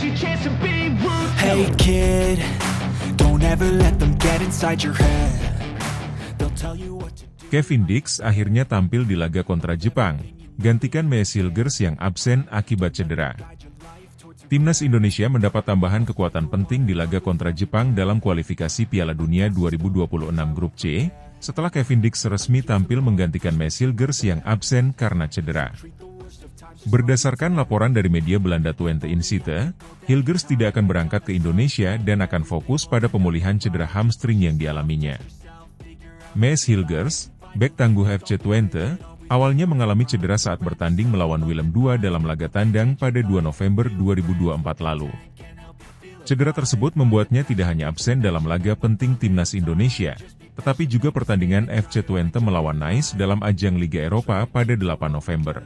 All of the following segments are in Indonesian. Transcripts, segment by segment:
Hey kid, don't ever let them get inside your head. They'll tell you what to do. Kevin Dix akhirnya tampil di laga kontra Jepang, gantikan Maes Hilgers yang absen akibat cedera. Timnas Indonesia mendapat tambahan kekuatan penting di laga kontra Jepang dalam kualifikasi Piala Dunia 2026 Grup C, setelah Kevin Dix resmi tampil menggantikan Maes Hilgers yang absen karena cedera. Berdasarkan laporan dari media Belanda Twente Insight, Hilgers tidak akan berangkat ke Indonesia dan akan fokus pada pemulihan cedera hamstring yang dialaminya. Maes Hilgers, bek tangguh FC Twente, awalnya mengalami cedera saat bertanding melawan Willem II dalam laga tandang pada 2 November 2024 lalu. Cedera tersebut membuatnya tidak hanya absen dalam laga penting Timnas Indonesia, tetapi juga pertandingan FC Twente melawan Nice dalam ajang Liga Eropa pada 8 November.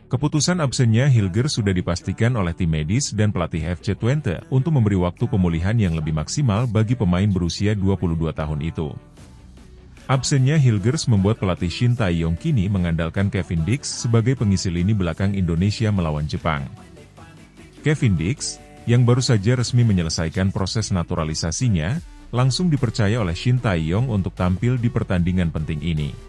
Keputusan absennya Hilgers sudah dipastikan oleh tim medis dan pelatih FC Twente untuk memberi waktu pemulihan yang lebih maksimal bagi pemain berusia 22 tahun itu. Absennya Hilgers membuat pelatih Shin Tae-yong kini mengandalkan Kevin Dix sebagai pengisi lini belakang Indonesia melawan Jepang. Kevin Dix, yang baru saja resmi menyelesaikan proses naturalisasinya, langsung dipercaya oleh Shin Tae-yong untuk tampil di pertandingan penting ini.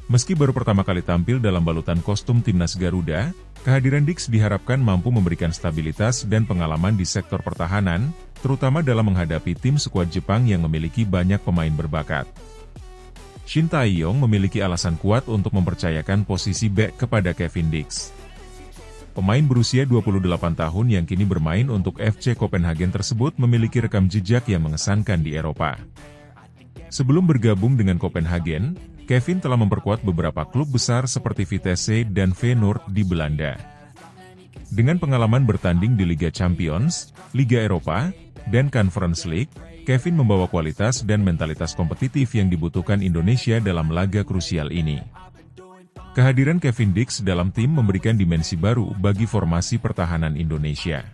Meski baru pertama kali tampil dalam balutan kostum Timnas Garuda, kehadiran Dix diharapkan mampu memberikan stabilitas dan pengalaman di sektor pertahanan, terutama dalam menghadapi tim skuad Jepang yang memiliki banyak pemain berbakat. Shin Tae-yong memiliki alasan kuat untuk mempercayakan posisi bek kepada Kevin Dix. Pemain berusia 28 tahun yang kini bermain untuk FC Copenhagen tersebut memiliki rekam jejak yang mengesankan di Eropa. Sebelum bergabung dengan Copenhagen, Kevin telah memperkuat beberapa klub besar seperti Vitesse dan Feyenoord di Belanda. Dengan pengalaman bertanding di Liga Champions, Liga Eropa, dan Conference League, Kevin membawa kualitas dan mentalitas kompetitif yang dibutuhkan Indonesia dalam laga krusial ini. Kehadiran Kevin Dix dalam tim memberikan dimensi baru bagi formasi pertahanan Indonesia.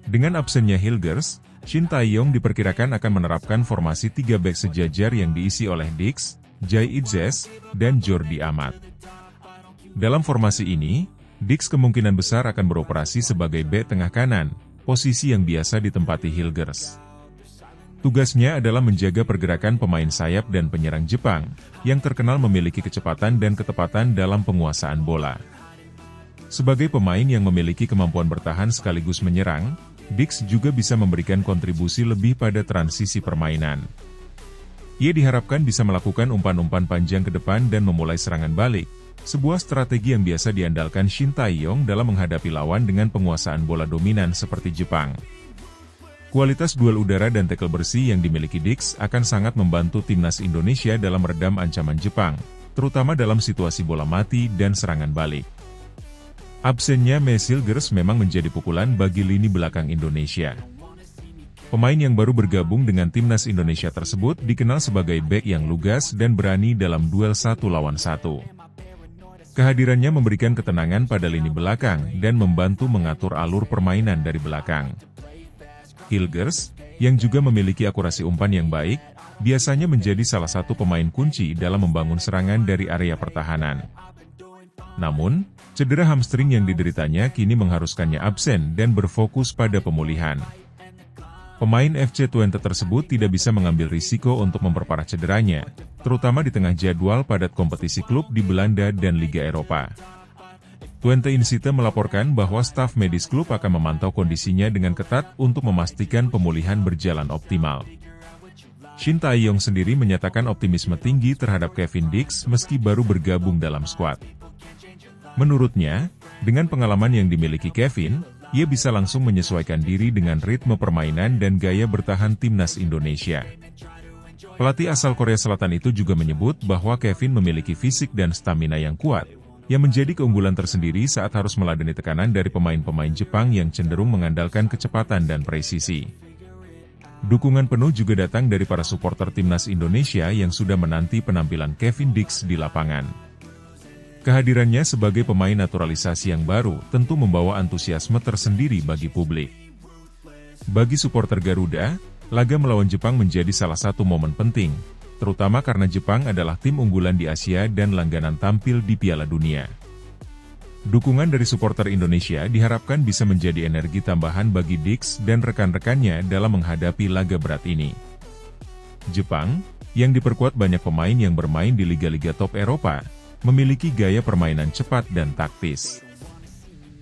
Dengan absennya Hilgers, Shin Tae-yong diperkirakan akan menerapkan formasi 3 bek sejajar yang diisi oleh Dix, Jai Itzes, dan Jordi Amat. Dalam formasi ini, Dix kemungkinan besar akan beroperasi sebagai bek tengah kanan, posisi yang biasa ditempati Hilgers. Tugasnya adalah menjaga pergerakan pemain sayap dan penyerang Jepang, yang terkenal memiliki kecepatan dan ketepatan dalam penguasaan bola. Sebagai pemain yang memiliki kemampuan bertahan sekaligus menyerang, Dix juga bisa memberikan kontribusi lebih pada transisi permainan. Ia diharapkan bisa melakukan umpan-umpan panjang ke depan dan memulai serangan balik, sebuah strategi yang biasa diandalkan Shin Tae-yong dalam menghadapi lawan dengan penguasaan bola dominan seperti Jepang. Kualitas duel udara dan tackle bersih yang dimiliki Dix akan sangat membantu Timnas Indonesia dalam meredam ancaman Jepang, terutama dalam situasi bola mati dan serangan balik. Absennya Maes Hilgers memang menjadi pukulan bagi lini belakang Indonesia. Pemain yang baru bergabung dengan Timnas Indonesia tersebut dikenal sebagai bek yang lugas dan berani dalam duel 1 lawan 1. Kehadirannya memberikan ketenangan pada lini belakang dan membantu mengatur alur permainan dari belakang. Hilgers, yang juga memiliki akurasi umpan yang baik, biasanya menjadi salah satu pemain kunci dalam membangun serangan dari area pertahanan. Namun, cedera hamstring yang dideritanya kini mengharuskannya absen dan berfokus pada pemulihan. Pemain FC Twente tersebut tidak bisa mengambil risiko untuk memperparah cederanya, terutama di tengah jadwal padat kompetisi klub di Belanda dan Liga Eropa. Twente Insight melaporkan bahwa staf medis klub akan memantau kondisinya dengan ketat untuk memastikan pemulihan berjalan optimal. Shin Tae-yong sendiri menyatakan optimisme tinggi terhadap Kevin Dix meski baru bergabung dalam skuad. Menurutnya, dengan pengalaman yang dimiliki Kevin, ia bisa langsung menyesuaikan diri dengan ritme permainan dan gaya bertahan Timnas Indonesia. Pelatih asal Korea Selatan itu juga menyebut bahwa Kevin memiliki fisik dan stamina yang kuat, yang menjadi keunggulan tersendiri saat harus meladeni tekanan dari pemain-pemain Jepang yang cenderung mengandalkan kecepatan dan presisi. Dukungan penuh juga datang dari para supporter Timnas Indonesia yang sudah menanti penampilan Kevin Dix di lapangan. Kehadirannya sebagai pemain naturalisasi yang baru tentu membawa antusiasme tersendiri bagi publik. Bagi supporter Garuda, laga melawan Jepang menjadi salah satu momen penting, terutama karena Jepang adalah tim unggulan di Asia dan langganan tampil di Piala Dunia. Dukungan dari supporter Indonesia diharapkan bisa menjadi energi tambahan bagi Dix dan rekan-rekannya dalam menghadapi laga berat ini. Jepang, yang diperkuat banyak pemain yang bermain di liga-liga top Eropa, memiliki gaya permainan cepat dan taktis.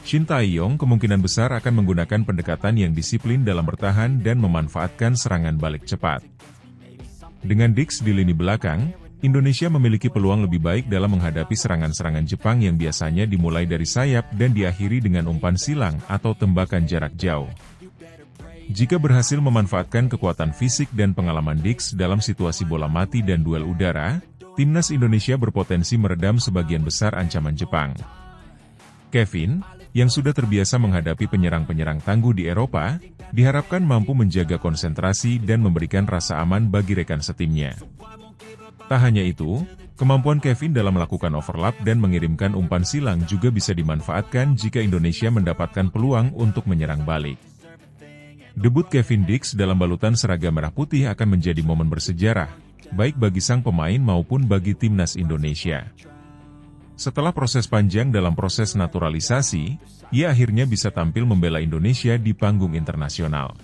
Shin Tae-yong kemungkinan besar akan menggunakan pendekatan yang disiplin dalam bertahan dan memanfaatkan serangan balik cepat. Dengan Dix di lini belakang, Indonesia memiliki peluang lebih baik dalam menghadapi serangan-serangan Jepang yang biasanya dimulai dari sayap dan diakhiri dengan umpan silang atau tembakan jarak jauh. Jika berhasil memanfaatkan kekuatan fisik dan pengalaman Dix dalam situasi bola mati dan duel udara, timnas Indonesia berpotensi meredam sebagian besar ancaman Jepang. Kevin, yang sudah terbiasa menghadapi penyerang-penyerang tangguh di Eropa, diharapkan mampu menjaga konsentrasi dan memberikan rasa aman bagi rekan setimnya. Tak hanya itu, kemampuan Kevin dalam melakukan overlap dan mengirimkan umpan silang juga bisa dimanfaatkan jika Indonesia mendapatkan peluang untuk menyerang balik. Debut Kevin Dix dalam balutan seragam merah putih akan menjadi momen bersejarah, baik bagi sang pemain maupun bagi timnas Indonesia. Setelah proses panjang dalam proses naturalisasi, ia akhirnya bisa tampil membela Indonesia di panggung internasional.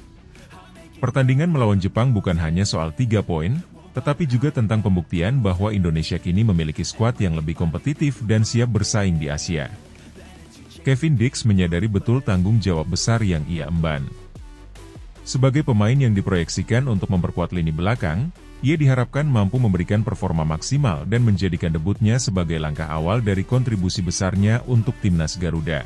Pertandingan melawan Jepang bukan hanya soal 3 poin, tetapi juga tentang pembuktian bahwa Indonesia kini memiliki skuad yang lebih kompetitif dan siap bersaing di Asia. Kevin Dix menyadari betul tanggung jawab besar yang ia emban. Sebagai pemain yang diproyeksikan untuk memperkuat lini belakang, ia diharapkan mampu memberikan performa maksimal dan menjadikan debutnya sebagai langkah awal dari kontribusi besarnya untuk timnas Garuda.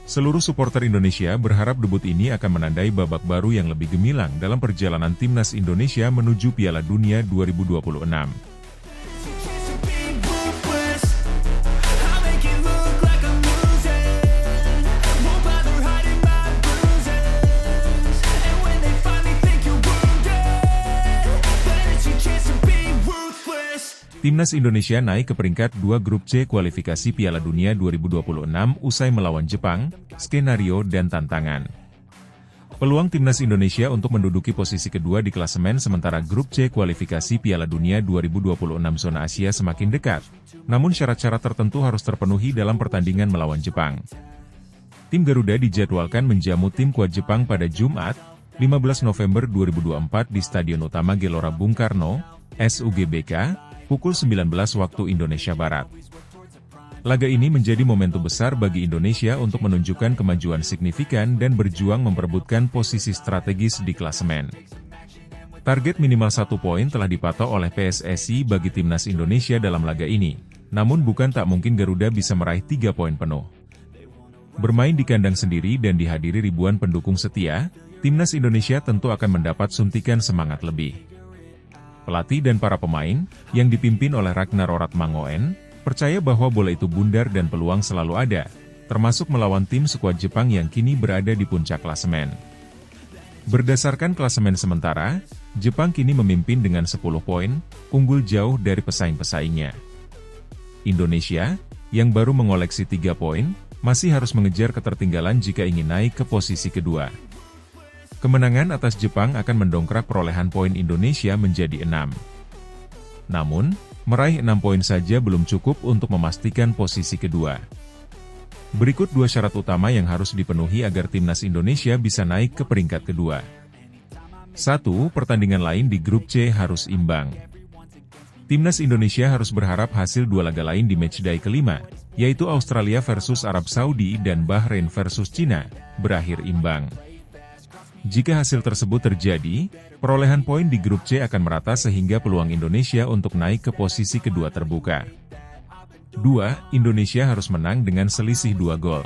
Seluruh supporter Indonesia berharap debut ini akan menandai babak baru yang lebih gemilang dalam perjalanan timnas Indonesia menuju Piala Dunia 2026. Timnas Indonesia naik ke peringkat 2 grup C kualifikasi Piala Dunia 2026 usai melawan Jepang, skenario dan tantangan. Peluang Timnas Indonesia untuk menduduki posisi kedua di klasemen sementara grup C kualifikasi Piala Dunia 2026 zona Asia semakin dekat, namun syarat-syarat tertentu harus terpenuhi dalam pertandingan melawan Jepang. Tim Garuda dijadwalkan menjamu tim kuat Jepang pada Jumat, 15 November 2024 di Stadion Utama Gelora Bung Karno, SUGBK, pukul 19 waktu Indonesia Barat. Laga ini menjadi momentum besar bagi Indonesia untuk menunjukkan kemajuan signifikan dan berjuang memperebutkan posisi strategis di klasemen. Target minimal 1 poin telah dipatok oleh PSSI bagi timnas Indonesia dalam laga ini, namun bukan tak mungkin Garuda bisa meraih 3 poin penuh. Bermain di kandang sendiri dan dihadiri ribuan pendukung setia, timnas Indonesia tentu akan mendapat suntikan semangat lebih. Pelatih dan para pemain, yang dipimpin oleh Ragnar Oratmangoen, percaya bahwa bola itu bundar dan peluang selalu ada, termasuk melawan tim sekuat Jepang yang kini berada di puncak klasemen. Berdasarkan klasemen sementara, Jepang kini memimpin dengan 10 poin, unggul jauh dari pesaing-pesaingnya. Indonesia, yang baru mengoleksi 3 poin, masih harus mengejar ketertinggalan jika ingin naik ke posisi kedua. Kemenangan atas Jepang akan mendongkrak perolehan poin Indonesia menjadi 6. Namun, meraih 6 poin saja belum cukup untuk memastikan posisi kedua. Berikut 2 syarat utama yang harus dipenuhi agar timnas Indonesia bisa naik ke peringkat kedua. 1. Pertandingan lain di grup C harus imbang. Timnas Indonesia harus berharap hasil 2 laga lain di matchday kelima, yaitu Australia versus Arab Saudi dan Bahrain versus Cina, berakhir imbang. Jika hasil tersebut terjadi, perolehan poin di grup C akan merata sehingga peluang Indonesia untuk naik ke posisi kedua terbuka. 2. Indonesia harus menang dengan selisih 2 gol.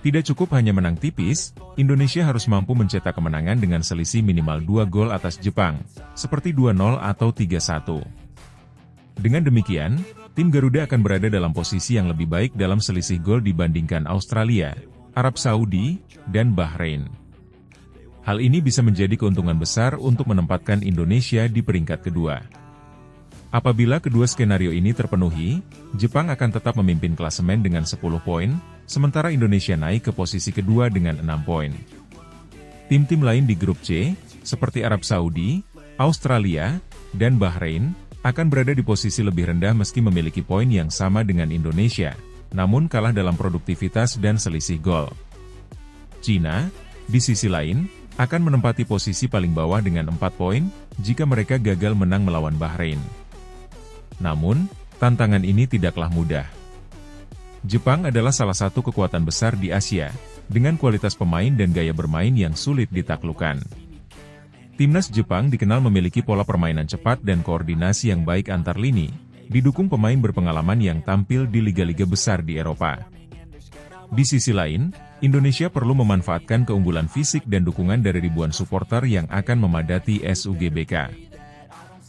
Tidak cukup hanya menang tipis, Indonesia harus mampu mencetak kemenangan dengan selisih minimal 2 gol atas Jepang, seperti 2-0 atau 3-1. Dengan demikian, tim Garuda akan berada dalam posisi yang lebih baik dalam selisih gol dibandingkan Australia, Arab Saudi, dan Bahrain. Hal ini bisa menjadi keuntungan besar untuk menempatkan Indonesia di peringkat kedua. Apabila kedua skenario ini terpenuhi, Jepang akan tetap memimpin klasemen dengan 10 poin, sementara Indonesia naik ke posisi kedua dengan 6 poin. Tim-tim lain di grup C, seperti Arab Saudi, Australia, dan Bahrain, akan berada di posisi lebih rendah meski memiliki poin yang sama dengan Indonesia, namun kalah dalam produktivitas dan selisih gol. China, di sisi lain, akan menempati posisi paling bawah dengan 4 poin, jika mereka gagal menang melawan Bahrain. Namun, tantangan ini tidaklah mudah. Jepang adalah salah satu kekuatan besar di Asia, dengan kualitas pemain dan gaya bermain yang sulit ditaklukkan. Timnas Jepang dikenal memiliki pola permainan cepat dan koordinasi yang baik antar lini, didukung pemain berpengalaman yang tampil di liga-liga besar di Eropa. Di sisi lain, Indonesia perlu memanfaatkan keunggulan fisik dan dukungan dari ribuan supporter yang akan memadati SUGBK.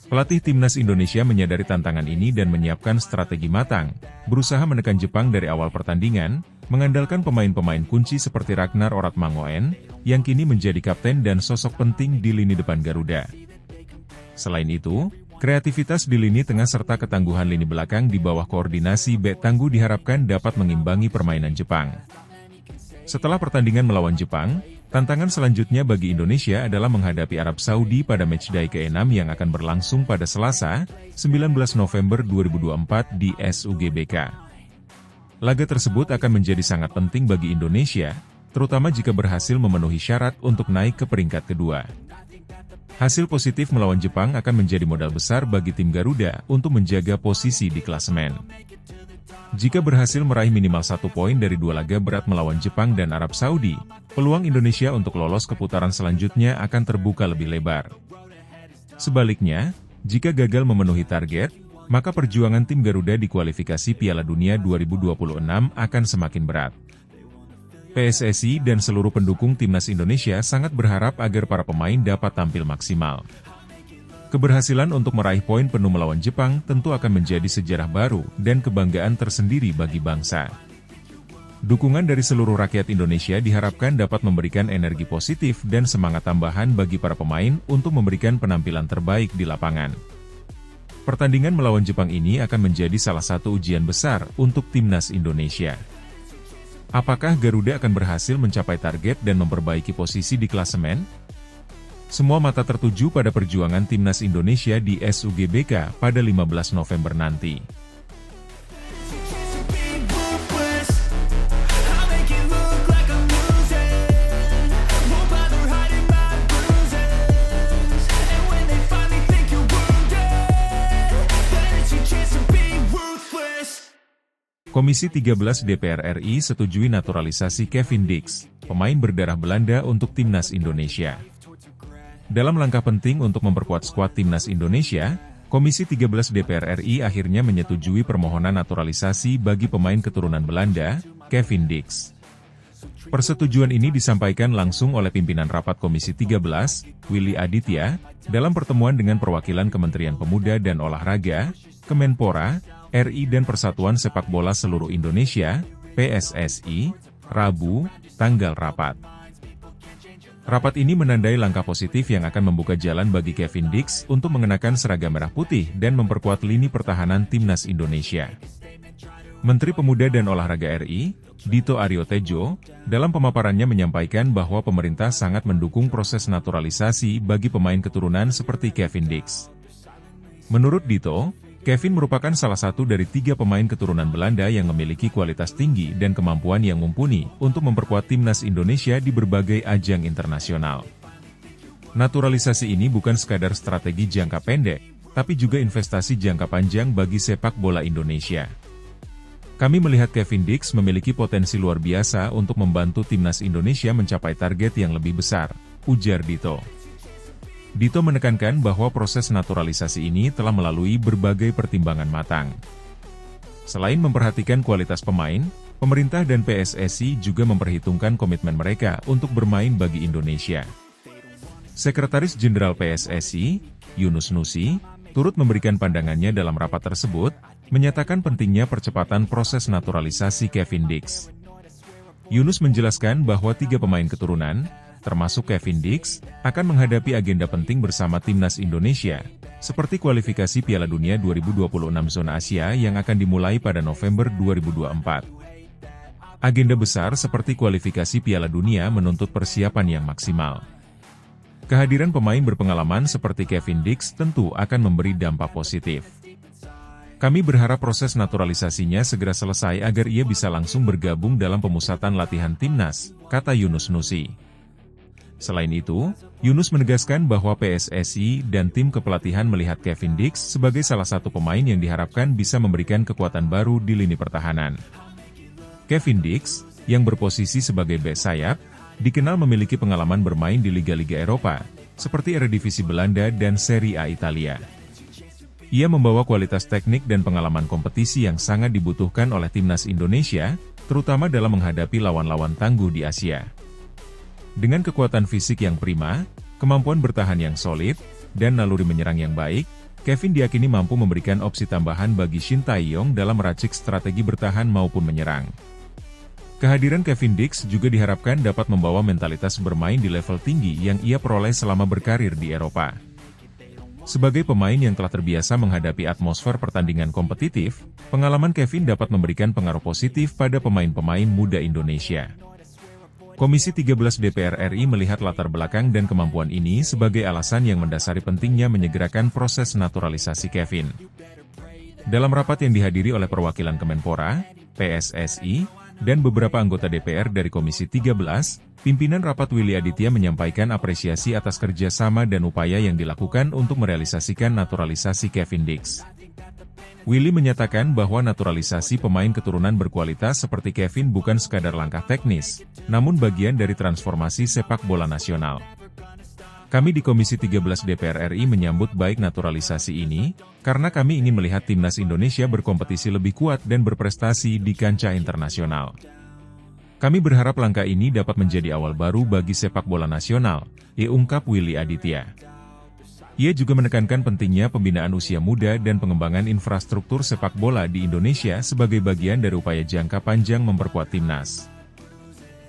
Pelatih Timnas Indonesia menyadari tantangan ini dan menyiapkan strategi matang, berusaha menekan Jepang dari awal pertandingan, mengandalkan pemain-pemain kunci seperti Ragnar Oratmangoen, yang kini menjadi kapten dan sosok penting di lini depan Garuda. Selain itu, kreativitas di lini tengah serta ketangguhan lini belakang di bawah koordinasi bek tangguh diharapkan dapat mengimbangi permainan Jepang. Setelah pertandingan melawan Jepang, tantangan selanjutnya bagi Indonesia adalah menghadapi Arab Saudi pada matchday ke-6 yang akan berlangsung pada Selasa, 19 November 2024 di SUGBK. Laga tersebut akan menjadi sangat penting bagi Indonesia, terutama jika berhasil memenuhi syarat untuk naik ke peringkat kedua. Hasil positif melawan Jepang akan menjadi modal besar bagi tim Garuda untuk menjaga posisi di klasemen. Jika berhasil meraih minimal 1 poin dari 2 laga berat melawan Jepang dan Arab Saudi, peluang Indonesia untuk lolos ke putaran selanjutnya akan terbuka lebih lebar. Sebaliknya, jika gagal memenuhi target, maka perjuangan tim Garuda di kualifikasi Piala Dunia 2026 akan semakin berat. PSSI dan seluruh pendukung Timnas Indonesia sangat berharap agar para pemain dapat tampil maksimal. Keberhasilan untuk meraih poin penuh melawan Jepang tentu akan menjadi sejarah baru dan kebanggaan tersendiri bagi bangsa. Dukungan dari seluruh rakyat Indonesia diharapkan dapat memberikan energi positif dan semangat tambahan bagi para pemain untuk memberikan penampilan terbaik di lapangan. Pertandingan melawan Jepang ini akan menjadi salah satu ujian besar untuk Timnas Indonesia. Apakah Garuda akan berhasil mencapai target dan memperbaiki posisi di klasemen? Semua mata tertuju pada perjuangan Timnas Indonesia di SUGBK pada 15 November nanti. Komisi 13 DPR RI setujui naturalisasi Kevin Dix, pemain berdarah Belanda untuk Timnas Indonesia. Dalam langkah penting untuk memperkuat skuad Timnas Indonesia, Komisi 13 DPR RI akhirnya menyetujui permohonan naturalisasi bagi pemain keturunan Belanda, Kevin Dix. Persetujuan ini disampaikan langsung oleh pimpinan rapat Komisi 13, Willy Aditya, dalam pertemuan dengan perwakilan Kementerian Pemuda dan Olahraga, Kemenpora, RI dan Persatuan Sepak Bola Seluruh Indonesia, PSSI, Rabu, tanggal rapat. Rapat ini menandai langkah positif yang akan membuka jalan bagi Kevin Dix untuk mengenakan seragam merah putih dan memperkuat lini pertahanan Timnas Indonesia. Menteri Pemuda dan Olahraga RI, Dito Aryo Tejo, dalam pemaparannya menyampaikan bahwa pemerintah sangat mendukung proses naturalisasi bagi pemain keturunan seperti Kevin Dix. Menurut Dito, Kevin merupakan salah satu dari 3 pemain keturunan Belanda yang memiliki kualitas tinggi dan kemampuan yang mumpuni untuk memperkuat Timnas Indonesia di berbagai ajang internasional. Naturalisasi ini bukan sekadar strategi jangka pendek, tapi juga investasi jangka panjang bagi sepak bola Indonesia. Kami melihat Kevin Dix memiliki potensi luar biasa untuk membantu Timnas Indonesia mencapai target yang lebih besar, ujar Dito. Dito menekankan bahwa proses naturalisasi ini telah melalui berbagai pertimbangan matang. Selain memperhatikan kualitas pemain, pemerintah dan PSSI juga memperhitungkan komitmen mereka untuk bermain bagi Indonesia. Sekretaris Jenderal PSSI, Yunus Nusi, turut memberikan pandangannya dalam rapat tersebut, menyatakan pentingnya percepatan proses naturalisasi Kevin Dix. Yunus menjelaskan bahwa 3 pemain keturunan, termasuk Kevin Dix, akan menghadapi agenda penting bersama Timnas Indonesia, seperti kualifikasi Piala Dunia 2026 Zona Asia yang akan dimulai pada November 2024. Agenda besar seperti kualifikasi Piala Dunia menuntut persiapan yang maksimal. Kehadiran pemain berpengalaman seperti Kevin Dix tentu akan memberi dampak positif. Kami berharap proses naturalisasinya segera selesai agar ia bisa langsung bergabung dalam pemusatan latihan timnas, kata Yunus Nusi. Selain itu, Yunus menegaskan bahwa PSSI dan tim kepelatihan melihat Kevin Dix sebagai salah satu pemain yang diharapkan bisa memberikan kekuatan baru di lini pertahanan. Kevin Dix, yang berposisi sebagai bek sayap, dikenal memiliki pengalaman bermain di liga-liga Eropa, seperti Eredivisie Belanda dan Serie A Italia. Ia membawa kualitas teknik dan pengalaman kompetisi yang sangat dibutuhkan oleh timnas Indonesia, terutama dalam menghadapi lawan-lawan tangguh di Asia. Dengan kekuatan fisik yang prima, kemampuan bertahan yang solid, dan naluri menyerang yang baik, Kevin diyakini mampu memberikan opsi tambahan bagi Shin Tae-yong dalam meracik strategi bertahan maupun menyerang. Kehadiran Kevin Dix juga diharapkan dapat membawa mentalitas bermain di level tinggi yang ia peroleh selama berkarir di Eropa. Sebagai pemain yang telah terbiasa menghadapi atmosfer pertandingan kompetitif, pengalaman Kevin dapat memberikan pengaruh positif pada pemain-pemain muda Indonesia. Komisi 13 DPR RI melihat latar belakang dan kemampuan ini sebagai alasan yang mendasari pentingnya menyegerakan proses naturalisasi Kevin. Dalam rapat yang dihadiri oleh perwakilan Kemenpora, PSSI, dan beberapa anggota DPR dari Komisi 13, pimpinan rapat Willy Aditya menyampaikan apresiasi atas kerjasama dan upaya yang dilakukan untuk merealisasikan naturalisasi Kevin Dix. Willy menyatakan bahwa naturalisasi pemain keturunan berkualitas seperti Kevin bukan sekadar langkah teknis, namun bagian dari transformasi sepak bola nasional. Kami di Komisi 13 DPR RI menyambut baik naturalisasi ini, karena kami ingin melihat timnas Indonesia berkompetisi lebih kuat dan berprestasi di kancah internasional. Kami berharap langkah ini dapat menjadi awal baru bagi sepak bola nasional, ungkap Willy Aditya. Ia juga menekankan pentingnya pembinaan usia muda dan pengembangan infrastruktur sepak bola di Indonesia sebagai bagian dari upaya jangka panjang memperkuat timnas.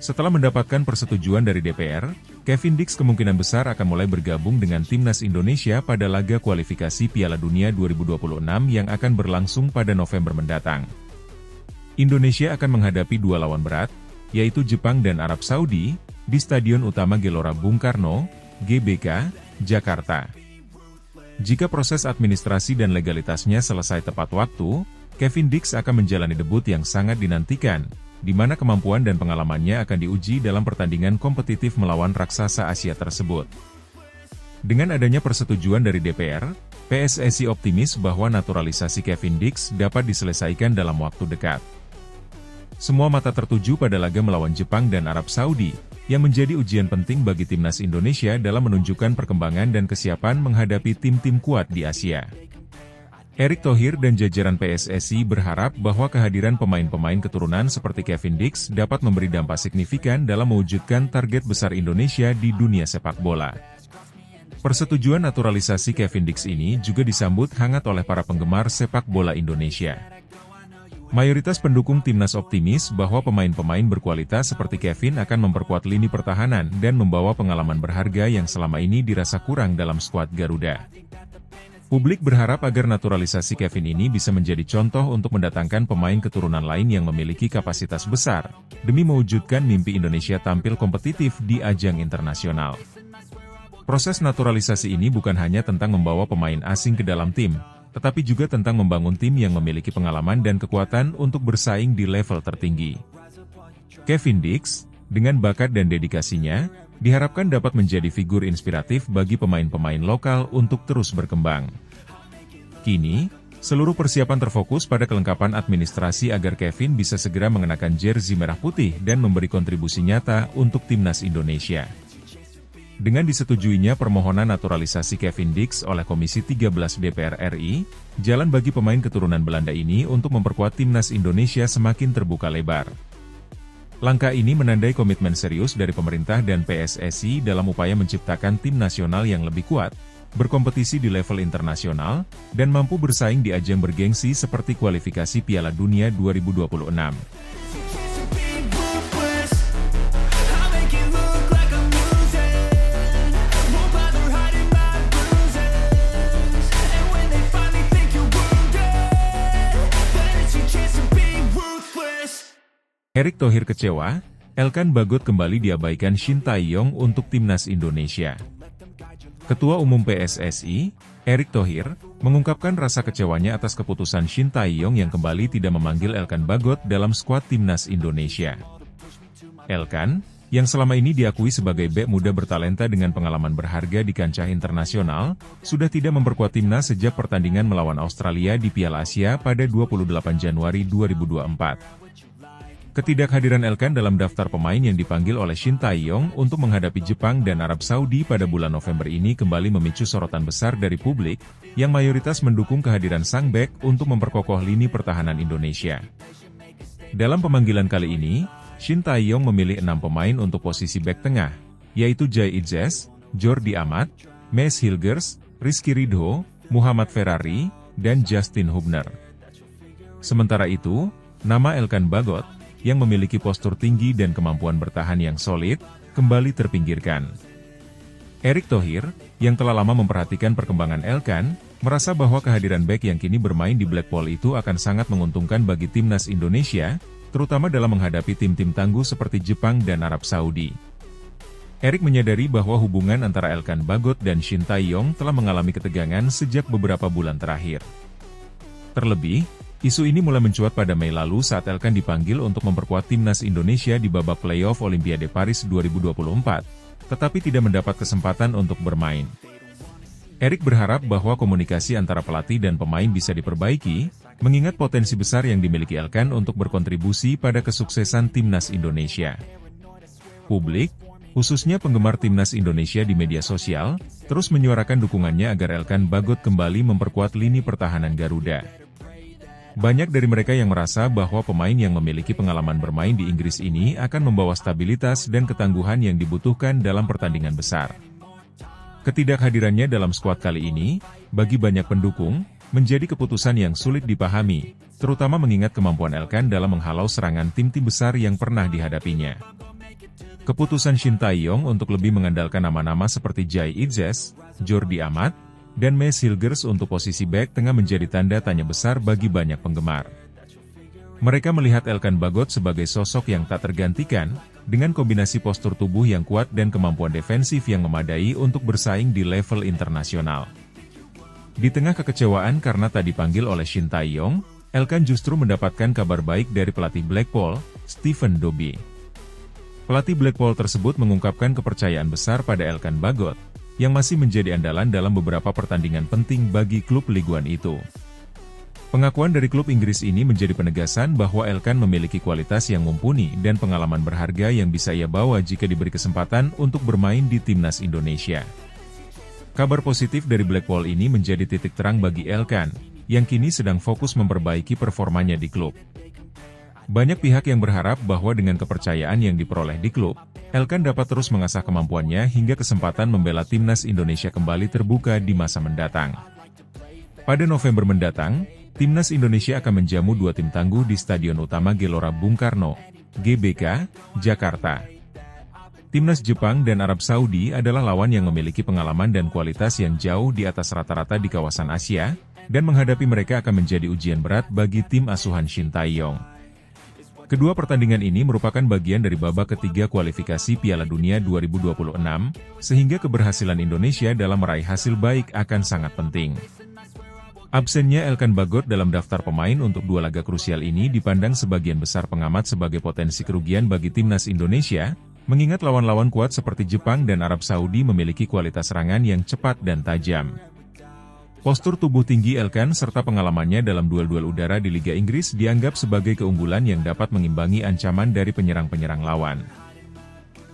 Setelah mendapatkan persetujuan dari DPR, Kevin Dix kemungkinan besar akan mulai bergabung dengan timnas Indonesia pada laga kualifikasi Piala Dunia 2026 yang akan berlangsung pada November mendatang. Indonesia akan menghadapi dua lawan berat, yaitu Jepang dan Arab Saudi, di Stadion Utama Gelora Bung Karno, GBK, Jakarta. Jika proses administrasi dan legalitasnya selesai tepat waktu, Kevin Dix akan menjalani debut yang sangat dinantikan, di mana kemampuan dan pengalamannya akan diuji dalam pertandingan kompetitif melawan raksasa Asia tersebut. Dengan adanya persetujuan dari DPR, PSSI optimis bahwa naturalisasi Kevin Dix dapat diselesaikan dalam waktu dekat. Semua mata tertuju pada laga melawan Jepang dan Arab Saudi, yang menjadi ujian penting bagi timnas Indonesia dalam menunjukkan perkembangan dan kesiapan menghadapi tim-tim kuat di Asia. Erick Thohir dan jajaran PSSI berharap bahwa kehadiran pemain-pemain keturunan seperti Kevin Dix dapat memberi dampak signifikan dalam mewujudkan target besar Indonesia di dunia sepak bola. Persetujuan naturalisasi Kevin Dix ini juga disambut hangat oleh para penggemar sepak bola Indonesia. Mayoritas pendukung timnas optimis bahwa pemain-pemain berkualitas seperti Kevin akan memperkuat lini pertahanan dan membawa pengalaman berharga yang selama ini dirasa kurang dalam skuad Garuda. Publik berharap agar naturalisasi Kevin ini bisa menjadi contoh untuk mendatangkan pemain keturunan lain yang memiliki kapasitas besar, demi mewujudkan mimpi Indonesia tampil kompetitif di ajang internasional. Proses naturalisasi ini bukan hanya tentang membawa pemain asing ke dalam tim, tetapi juga tentang membangun tim yang memiliki pengalaman dan kekuatan untuk bersaing di level tertinggi. Kevin Dix, dengan bakat dan dedikasinya, diharapkan dapat menjadi figur inspiratif bagi pemain-pemain lokal untuk terus berkembang. Kini, seluruh persiapan terfokus pada kelengkapan administrasi agar Kevin bisa segera mengenakan jersey merah putih dan memberi kontribusi nyata untuk timnas Indonesia. Dengan disetujuinya permohonan naturalisasi Kevin Dix oleh Komisi 13 DPR RI, jalan bagi pemain keturunan Belanda ini untuk memperkuat timnas Indonesia semakin terbuka lebar. Langkah ini menandai komitmen serius dari pemerintah dan PSSI dalam upaya menciptakan tim nasional yang lebih kuat, berkompetisi di level internasional, dan mampu bersaing di ajang bergengsi seperti kualifikasi Piala Dunia 2026. Erick Thohir kecewa, Elkan Bagot kembali diabaikan Shin Tae-yong untuk timnas Indonesia. Ketua Umum PSSI, Erick Thohir, mengungkapkan rasa kecewanya atas keputusan Shin Tae-yong yang kembali tidak memanggil Elkan Bagot dalam skuad timnas Indonesia. Elkan, yang selama ini diakui sebagai bek muda bertalenta dengan pengalaman berharga di kancah internasional, sudah tidak memperkuat timnas sejak pertandingan melawan Australia di Piala Asia pada 28 Januari 2024. Ketidakhadiran Elkan dalam daftar pemain yang dipanggil oleh Shin Tae-yong untuk menghadapi Jepang dan Arab Saudi pada bulan November ini kembali memicu sorotan besar dari publik, yang mayoritas mendukung kehadiran sang bek untuk memperkokoh lini pertahanan Indonesia. Dalam pemanggilan kali ini, Shin Tae-yong memilih 6 pemain untuk posisi bek tengah, yaitu Jai Idzes, Jordi Amat, Maes Hilgers, Rizky Ridho, Muhammad Ferrari, dan Justin Hubner. Sementara itu, nama Elkan Bagot, yang memiliki postur tinggi dan kemampuan bertahan yang solid, kembali terpinggirkan. Erick Thohir, yang telah lama memperhatikan perkembangan Elkan, merasa bahwa kehadiran bek yang kini bermain di Blackpool itu akan sangat menguntungkan bagi timnas Indonesia, terutama dalam menghadapi tim-tim tangguh seperti Jepang dan Arab Saudi. Erick menyadari bahwa hubungan antara Elkan Bagot dan Shin Tae-yong telah mengalami ketegangan sejak beberapa bulan terakhir. Terlebih, isu ini mulai mencuat pada Mei lalu saat Elkan dipanggil untuk memperkuat timnas Indonesia di babak playoff Olimpiade Paris 2024, tetapi tidak mendapat kesempatan untuk bermain. Erick berharap bahwa komunikasi antara pelatih dan pemain bisa diperbaiki, mengingat potensi besar yang dimiliki Elkan untuk berkontribusi pada kesuksesan timnas Indonesia. Publik, khususnya penggemar timnas Indonesia di media sosial, terus menyuarakan dukungannya agar Elkan Bagot kembali memperkuat lini pertahanan Garuda. Banyak dari mereka yang merasa bahwa pemain yang memiliki pengalaman bermain di Inggris ini akan membawa stabilitas dan ketangguhan yang dibutuhkan dalam pertandingan besar. Ketidakhadirannya dalam skuad kali ini, bagi banyak pendukung, menjadi keputusan yang sulit dipahami, terutama mengingat kemampuan Elkan dalam menghalau serangan tim-tim besar yang pernah dihadapinya. Keputusan Shin Tae-yong untuk lebih mengandalkan nama-nama seperti Jai Idzes, Jordi Amat, dan Maes Hilgers untuk posisi bek tengah menjadi tanda tanya besar bagi banyak penggemar. Mereka melihat Elkan Bagot sebagai sosok yang tak tergantikan, dengan kombinasi postur tubuh yang kuat dan kemampuan defensif yang memadai untuk bersaing di level internasional. Di tengah kekecewaan karena tak dipanggil oleh Shin Tae-yong, Elkan justru mendapatkan kabar baik dari pelatih Blackpool, Stephen Dobbie. Pelatih Blackpool tersebut mengungkapkan kepercayaan besar pada Elkan Bagot, yang masih menjadi andalan dalam beberapa pertandingan penting bagi klub Ligue 1 itu. Pengakuan dari klub Inggris ini menjadi penegasan bahwa Elkan memiliki kualitas yang mumpuni dan pengalaman berharga yang bisa ia bawa jika diberi kesempatan untuk bermain di timnas Indonesia. Kabar positif dari Blackpool ini menjadi titik terang bagi Elkan, yang kini sedang fokus memperbaiki performanya di klub. Banyak pihak yang berharap bahwa dengan kepercayaan yang diperoleh di klub, Elkan dapat terus mengasah kemampuannya hingga kesempatan membela timnas Indonesia kembali terbuka di masa mendatang. Pada November mendatang, timnas Indonesia akan menjamu 2 tim tangguh di Stadion Utama Gelora Bung Karno, GBK, Jakarta. Timnas Jepang dan Arab Saudi adalah lawan yang memiliki pengalaman dan kualitas yang jauh di atas rata-rata di kawasan Asia, dan menghadapi mereka akan menjadi ujian berat bagi tim asuhan Shin Tae-yong. Kedua pertandingan ini merupakan bagian dari babak ketiga kualifikasi Piala Dunia 2026, sehingga keberhasilan Indonesia dalam meraih hasil baik akan sangat penting. Absennya Elkan Bagot dalam daftar pemain untuk 2 laga krusial ini dipandang sebagian besar pengamat sebagai potensi kerugian bagi timnas Indonesia, mengingat lawan-lawan kuat seperti Jepang dan Arab Saudi memiliki kualitas serangan yang cepat dan tajam. Postur tubuh tinggi Elkan serta pengalamannya dalam duel-duel udara di Liga Inggris dianggap sebagai keunggulan yang dapat mengimbangi ancaman dari penyerang-penyerang lawan.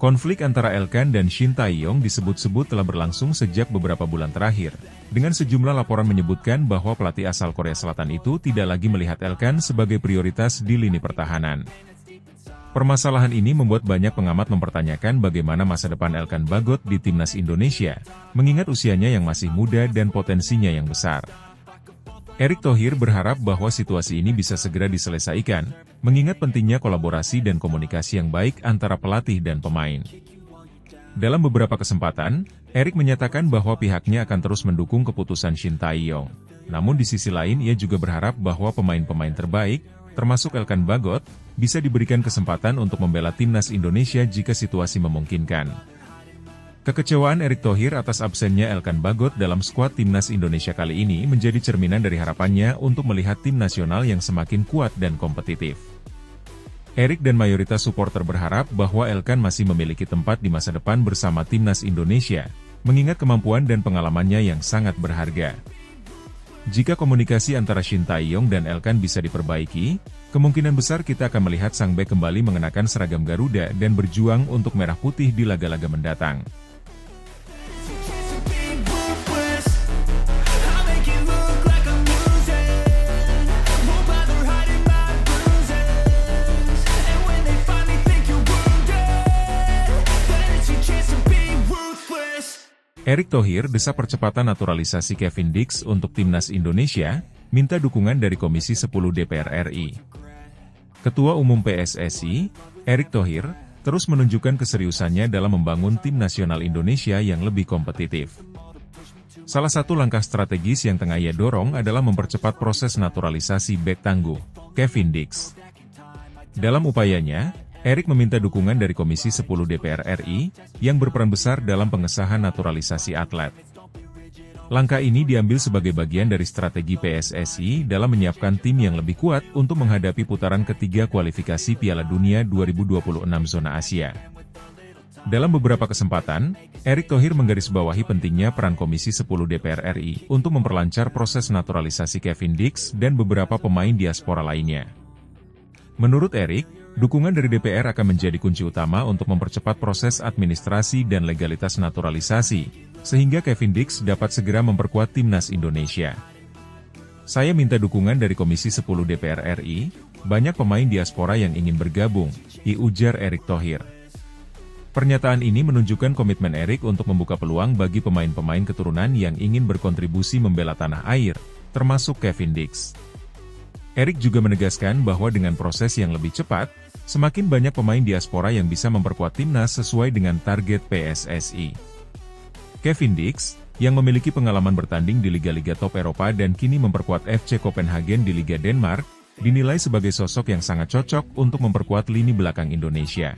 Konflik antara Elkan dan Shin Tae-yong disebut-sebut telah berlangsung sejak beberapa bulan terakhir, dengan sejumlah laporan menyebutkan bahwa pelatih asal Korea Selatan itu tidak lagi melihat Elkan sebagai prioritas di lini pertahanan. Permasalahan ini membuat banyak pengamat mempertanyakan bagaimana masa depan Elkan Bagot di timnas Indonesia, mengingat usianya yang masih muda dan potensinya yang besar. Erick Thohir berharap bahwa situasi ini bisa segera diselesaikan, mengingat pentingnya kolaborasi dan komunikasi yang baik antara pelatih dan pemain. Dalam beberapa kesempatan, Erick menyatakan bahwa pihaknya akan terus mendukung keputusan Shin Tae-yong. Namun di sisi lain ia juga berharap bahwa pemain-pemain terbaik, termasuk Elkan Bagot, bisa diberikan kesempatan untuk membela timnas Indonesia jika situasi memungkinkan. Kekecewaan Erick Thohir atas absennya Elkan Bagot dalam skuad timnas Indonesia kali ini menjadi cerminan dari harapannya untuk melihat tim nasional yang semakin kuat dan kompetitif. Erick dan mayoritas supporter berharap bahwa Elkan masih memiliki tempat di masa depan bersama timnas Indonesia, mengingat kemampuan dan pengalamannya yang sangat berharga. Jika komunikasi antara Shin Tae-yong dan Elkan bisa diperbaiki, kemungkinan besar kita akan melihat sang bek kembali mengenakan seragam Garuda dan berjuang untuk merah putih di laga-laga mendatang. Erick Thohir desa percepatan naturalisasi Kevin Dix untuk timnas Indonesia, minta dukungan dari Komisi 10 DPR RI. Ketua Umum PSSI, Erick Thohir, terus menunjukkan keseriusannya dalam membangun tim nasional Indonesia yang lebih kompetitif. Salah satu langkah strategis yang tengah ia dorong adalah mempercepat proses naturalisasi bek tangguh, Kevin Dix. Dalam upayanya, Erick meminta dukungan dari Komisi 10 DPR RI, yang berperan besar dalam pengesahan naturalisasi atlet. Langkah ini diambil sebagai bagian dari strategi PSSI dalam menyiapkan tim yang lebih kuat untuk menghadapi putaran ketiga kualifikasi Piala Dunia 2026 zona Asia. Dalam beberapa kesempatan, Erick Thohir menggarisbawahi pentingnya peran Komisi 10 DPR RI untuk memperlancar proses naturalisasi Kevin Dix dan beberapa pemain diaspora lainnya. Menurut Erick, dukungan dari DPR akan menjadi kunci utama untuk mempercepat proses administrasi dan legalitas naturalisasi, sehingga Kevin Dix dapat segera memperkuat timnas Indonesia. Saya minta dukungan dari Komisi 10 DPR RI, banyak pemain diaspora yang ingin bergabung, ujar Erick Thohir. Pernyataan ini menunjukkan komitmen Erick untuk membuka peluang bagi pemain-pemain keturunan yang ingin berkontribusi membela tanah air, termasuk Kevin Dix. Erick juga menegaskan bahwa dengan proses yang lebih cepat, semakin banyak pemain diaspora yang bisa memperkuat timnas sesuai dengan target PSSI. Kevin Dix, yang memiliki pengalaman bertanding di liga-liga top Eropa dan kini memperkuat FC Copenhagen di Liga Denmark, dinilai sebagai sosok yang sangat cocok untuk memperkuat lini belakang Indonesia.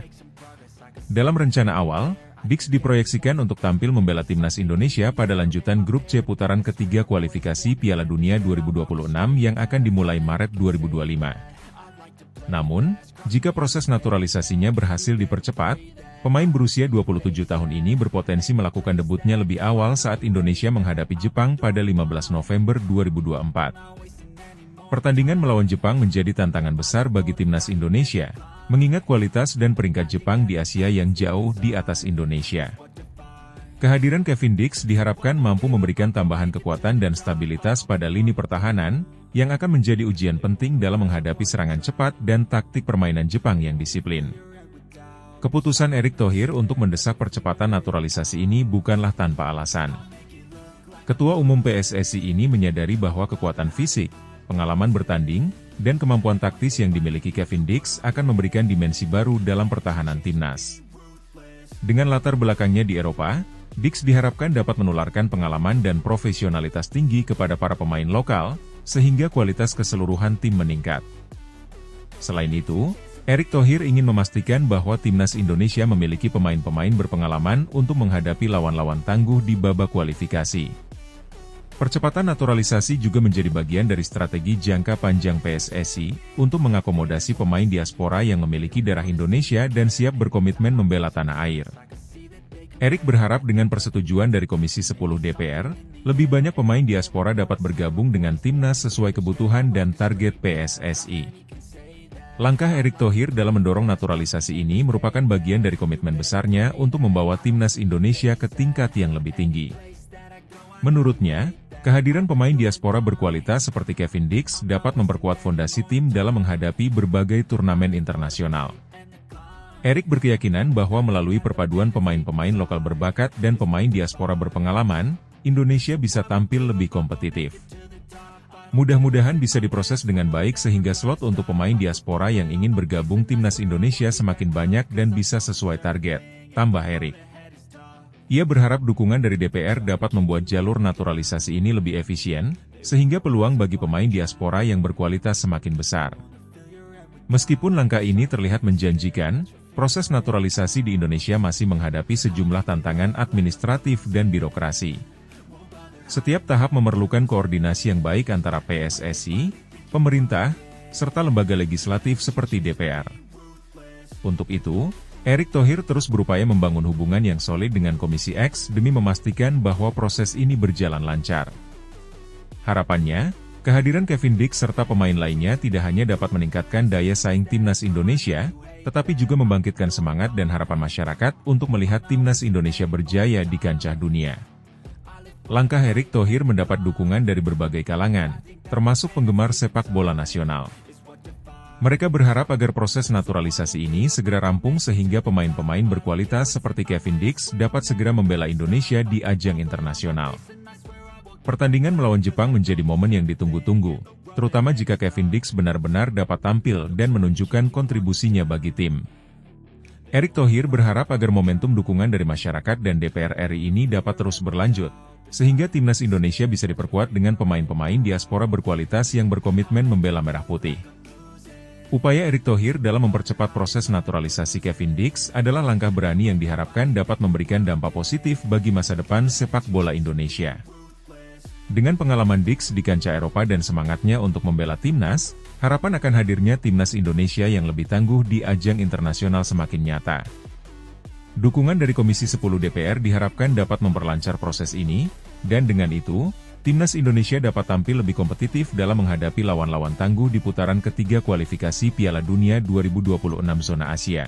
Dalam rencana awal, Dix diproyeksikan untuk tampil membela timnas Indonesia pada lanjutan grup C putaran ketiga kualifikasi Piala Dunia 2026 yang akan dimulai Maret 2025. Namun, jika proses naturalisasinya berhasil dipercepat, pemain berusia 27 tahun ini berpotensi melakukan debutnya lebih awal saat Indonesia menghadapi Jepang pada 15 November 2024. Pertandingan melawan Jepang menjadi tantangan besar bagi timnas Indonesia, mengingat kualitas dan peringkat Jepang di Asia yang jauh di atas Indonesia. Kehadiran Kevin Dix diharapkan mampu memberikan tambahan kekuatan dan stabilitas pada lini pertahanan, yang akan menjadi ujian penting dalam menghadapi serangan cepat dan taktik permainan Jepang yang disiplin. Keputusan Erick Thohir untuk mendesak percepatan naturalisasi ini bukanlah tanpa alasan. Ketua Umum PSSI ini menyadari bahwa kekuatan fisik, pengalaman bertanding, dan kemampuan taktis yang dimiliki Kevin Dix akan memberikan dimensi baru dalam pertahanan timnas. Dengan latar belakangnya di Eropa, Dix diharapkan dapat menularkan pengalaman dan profesionalitas tinggi kepada para pemain lokal, sehingga kualitas keseluruhan tim meningkat. Selain itu, Erick Thohir ingin memastikan bahwa timnas Indonesia memiliki pemain-pemain berpengalaman untuk menghadapi lawan-lawan tangguh di babak kualifikasi. Percepatan naturalisasi juga menjadi bagian dari strategi jangka panjang PSSI untuk mengakomodasi pemain diaspora yang memiliki darah Indonesia dan siap berkomitmen membela tanah air. Erick berharap dengan persetujuan dari Komisi 10 DPR, lebih banyak pemain diaspora dapat bergabung dengan timnas sesuai kebutuhan dan target PSSI. Langkah Erick Thohir dalam mendorong naturalisasi ini merupakan bagian dari komitmen besarnya untuk membawa timnas Indonesia ke tingkat yang lebih tinggi. Menurutnya, kehadiran pemain diaspora berkualitas seperti Kevin Dix dapat memperkuat fondasi tim dalam menghadapi berbagai turnamen internasional. Erick berkeyakinan bahwa melalui perpaduan pemain-pemain lokal berbakat dan pemain diaspora berpengalaman, Indonesia bisa tampil lebih kompetitif. Mudah-mudahan bisa diproses dengan baik sehingga slot untuk pemain diaspora yang ingin bergabung timnas Indonesia semakin banyak dan bisa sesuai target, tambah Erick. Ia berharap dukungan dari DPR dapat membuat jalur naturalisasi ini lebih efisien, sehingga peluang bagi pemain diaspora yang berkualitas semakin besar. Meskipun langkah ini terlihat menjanjikan, proses naturalisasi di Indonesia masih menghadapi sejumlah tantangan administratif dan birokrasi. Setiap tahap memerlukan koordinasi yang baik antara PSSI, pemerintah, serta lembaga legislatif seperti DPR. Untuk itu, Erick Thohir terus berupaya membangun hubungan yang solid dengan Komisi X demi memastikan bahwa proses ini berjalan lancar. Harapannya, kehadiran Kevin Dix serta pemain lainnya tidak hanya dapat meningkatkan daya saing timnas Indonesia, tetapi juga membangkitkan semangat dan harapan masyarakat untuk melihat timnas Indonesia berjaya di kancah dunia. Langkah Erick Thohir mendapat dukungan dari berbagai kalangan, termasuk penggemar sepak bola nasional. Mereka berharap agar proses naturalisasi ini segera rampung sehingga pemain-pemain berkualitas seperti Kevin Dix dapat segera membela Indonesia di ajang internasional. Pertandingan melawan Jepang menjadi momen yang ditunggu-tunggu, terutama jika Kevin Dix benar-benar dapat tampil dan menunjukkan kontribusinya bagi tim. Erick Thohir berharap agar momentum dukungan dari masyarakat dan DPR RI ini dapat terus berlanjut, sehingga timnas Indonesia bisa diperkuat dengan pemain-pemain diaspora berkualitas yang berkomitmen membela merah putih. Upaya Erick Thohir dalam mempercepat proses naturalisasi Kevin Dix adalah langkah berani yang diharapkan dapat memberikan dampak positif bagi masa depan sepak bola Indonesia. Dengan pengalaman Dix di kancah Eropa dan semangatnya untuk membela timnas, harapan akan hadirnya timnas Indonesia yang lebih tangguh di ajang internasional semakin nyata. Dukungan dari Komisi 10 DPR diharapkan dapat memperlancar proses ini, dan dengan itu, timnas Indonesia dapat tampil lebih kompetitif dalam menghadapi lawan-lawan tangguh di putaran ketiga kualifikasi Piala Dunia 2026 zona Asia.